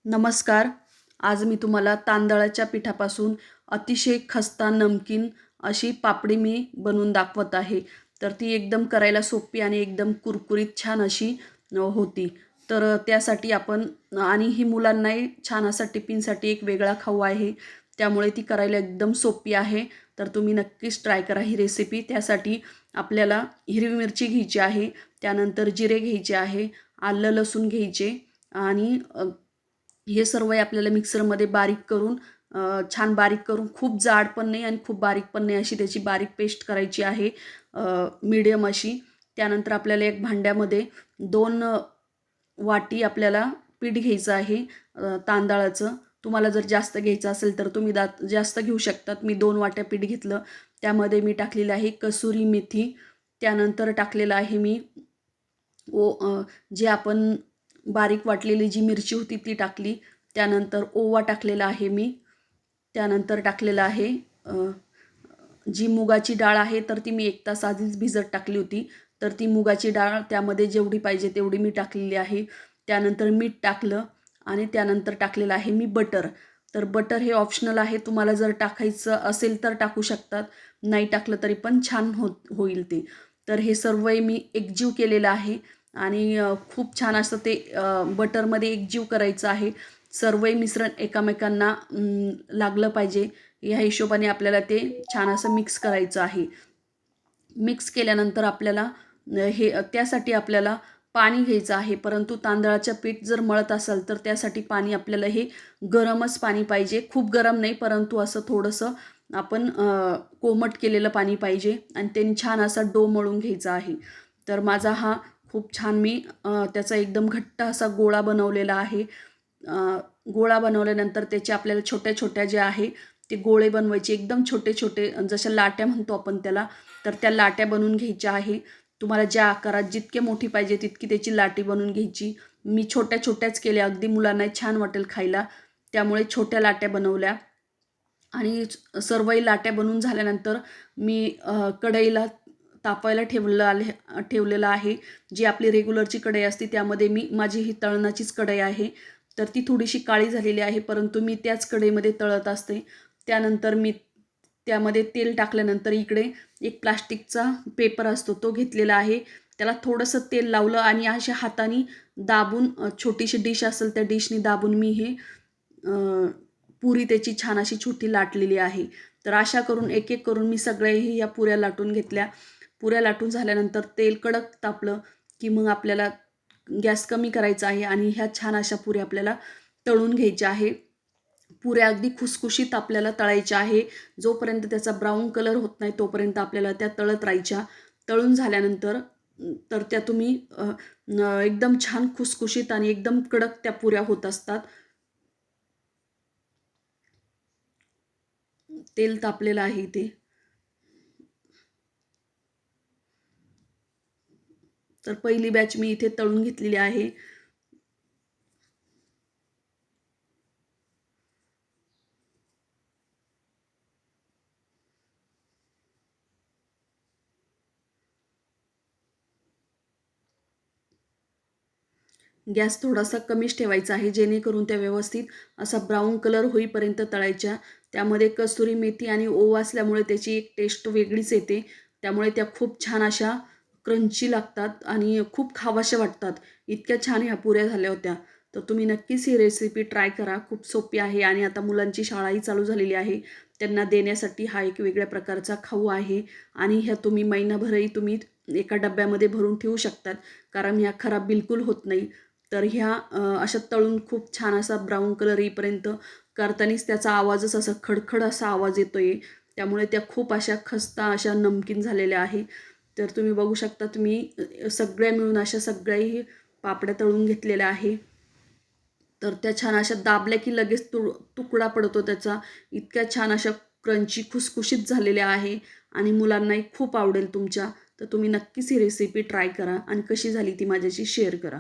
नमस्कार. आज मी तुम्हाला तांदळाच्या पिठापासून अतिशय खस्ता नमकीन अशी पापडी मी बनवून दाखवत आहे. तर ती एकदम करायला सोपी आणि एकदम कुरकुरीत छान अशी होती. तर त्यासाठी आपण आणि ही मुलांनाही छान असा टिफिनसाठी एक वेगळा खाऊ आहे. त्यामुळे ती करायला एकदम सोपी आहे. तर तुम्ही नक्कीच ट्राय करा ही रेसिपी. त्यासाठी आपल्याला हिरवी मिरची घ्यायची आहे, त्यानंतर जिरे घ्यायचे आहे, आलं लसूण घ्यायचे आणि हे सर्व आपल्याला मिक्सरमध्ये बारीक करून छान बारीक करून खूप जाड पण नाही आणि खूप बारीक पण नाही अशी त्याची बारीक पेस्ट करायची आहे, मीडियम अशी. त्यानंतर आपल्याला एक भांड्यामध्ये 2 वाटी आपल्याला पीठ घ्यायचं आहे तांदळाचं. तुम्हाला जर जास्त घ्यायचं असेल तर तुम्ही जास्त घेऊ शकतात. मी 2 वाट्या पीठ घेतलं. त्यामध्ये मी टाकलेलं आहे कसुरी मेथी. त्यानंतर टाकलेलं आहे मी जे आपण बारीक वाटलेली जी मिरची होती ती टाकली. त्यानंतर ओवा टाकलेला आहे मी. त्यानंतर टाकलेलं आहे जी मुगाची डाळ आहे तर ती मी 1 तास आधीच भिजत टाकली होती. तर ती मुगाची डाळ त्यामध्ये जेवढी पाहिजे तेवढी मी टाकलेली आहे. त्यानंतर मीठ टाकलं आणि त्यानंतर टाकलेलं आहे मी बटर. तर बटर हे ऑप्शनल आहे. तुम्हाला जर टाकायचं असेल तर टाकू शकतात. नाही टाकलं तरी पण छान होईल ते. तर हे सर्व मी एकजीव केलेलं आहे आणि खूप छान असं ते बटरमध्ये एकजीव करायचं आहे. सर्वही मिश्रण एकमेकांना लागलं पाहिजे ह्या हिशोबाने आपल्याला ते छान असं मिक्स करायचं आहे. मिक्स केल्यानंतर आपल्याला त्यासाठी आपल्याला पाणी घ्यायचं आहे. परंतु तांदळाचं पीठ जर मळत असाल तर त्यासाठी पाणी आपल्याला हे गरमच पाणी पाहिजे. खूप गरम नाही, परंतु असं थोडंसं आपण कोमट केलेलं पाणी पाहिजे आणि त्याने छान असा डो मळून घ्यायचा आहे. तर माझा हा खूप छान मी त्याचा एकदम घट्ट असा गोळा बनवलेला आहे. गोळा बनवल्यानंतर त्याचे आपल्याला छोट्या-छोट्या ज्या आहे ते गोळे बनवायचे एकदम छोटे-छोटे, जशा लाट्या म्हणतो आपण त्याला. तर त्या लाट्या बनवून घ्यायच्या आहे. तुम्हाला ज्या आकारात जितके मोठी पाहिजे तितकी त्याची लाटी बनवून घ्यायची. मी छोट्या-छोट्याच केल्या, अगदी मुलांना छान वाटेल खायला. त्यामुळे छोट्या लाट्या बनवल्या आणि सर्वही लाट्या बनवून झाल्यानंतर मी कढईला तापायला ठेवलेलं आहे. जी आपली रेग्युलरची कढई असते त्यामध्ये माझी ही तळणाचीच कढई आहे. तर ती थोडीशी काळी झालेली आहे, परंतु मी त्याच कढईमध्ये तळत असते. त्यानंतर मी त्यामध्ये तेल टाकल्यानंतर इकडे एक प्लास्टिकचा पेपर असतो तो घेतलेला आहे. त्याला थोडंसं तेल लावलं आणि अशा हाताने दाबून, छोटीशी डिश असेल त्या डिशनी दाबून मी हे पुरी त्याची छान अशी छोटी लाटलेली आहे. तर अशा करून एक-एक करून मी सगळ्याही या पुऱ्या लाटून घेतल्या. पुऱ्या लाटून झाल्यानंतर तेल कडक तापलं की मग आपल्याला गॅस कमी करायचा आहे आणि ह्या छान अशा पुऱ्या आपल्याला तळून घ्यायच्या आहे. पुऱ्या अगदी खुसखुशीत आपल्याला तळायच्या आहे. जोपर्यंत त्याचा ब्राऊन कलर होत नाही तोपर्यंत आपल्याला त्या तळत राहायच्या. तळून झाल्यानंतर तर त्या तुम्ही एकदम छान खुसखुशीत आणि एकदम कडक त्या पुऱ्या होत असतात. तेल तापलेलं आहे इथे. तर पहिली बॅच मी इथे तळून घेतलेली आहे. गॅस थोडासा कमीच ठेवायचा आहे, जेणेकरून त्या व्यवस्थित असा ब्राऊन कलर होईपर्यंत तळायच्या. त्यामध्ये कसुरी मेथी आणि ओवा असल्यामुळे त्याची एक टेस्ट वेगळीच येते. त्यामुळे त्या खूप छान अशा क्रंची लागतात आणि खूप खाव्याशा वाटतात. इतक्या छान ह्या पुऱ्या झाल्या होत्या. तर तुम्ही नक्कीच ही रेसिपी ट्राय करा. खूप सोपी आहे आणि आता मुलांची शाळाही चालू झालेली आहे. त्यांना देण्यासाठी हा एक वेगळ्या प्रकारचा खाऊ आहे आणि ह्या तुम्ही महिनाभरही तुम्ही एका डब्यामध्ये भरून ठेवू शकतात. कारण ह्या खराब बिलकुल होत नाही. तर ह्या अशा तळून खूप छान असा ब्राऊन कलर येईपर्यंत करतानाच त्याचा आवाजच असा खडखड असा आवाज येतोय. त्यामुळे त्या खूप अशा खस्ता अशा नमकीन झालेल्या आहे. तर तुम्ही बघू शकता, तुम्ही सगळ्या मिळून अशा सगळ्याही पापड्या तळून घेतलेल्या आहे. तर त्या छान अशा दाबल्या की लगेच तुकडा पडतो त्याचा. इतक्या छान अशा क्रंची खुसखुशीत झालेल्या आहे आणि मुलांनाही खूप आवडेल तुमच्या. तर तुम्ही नक्कीच ही रेसिपी ट्राय करा आणि कशी झाली ती माझ्याशी शेअर करा.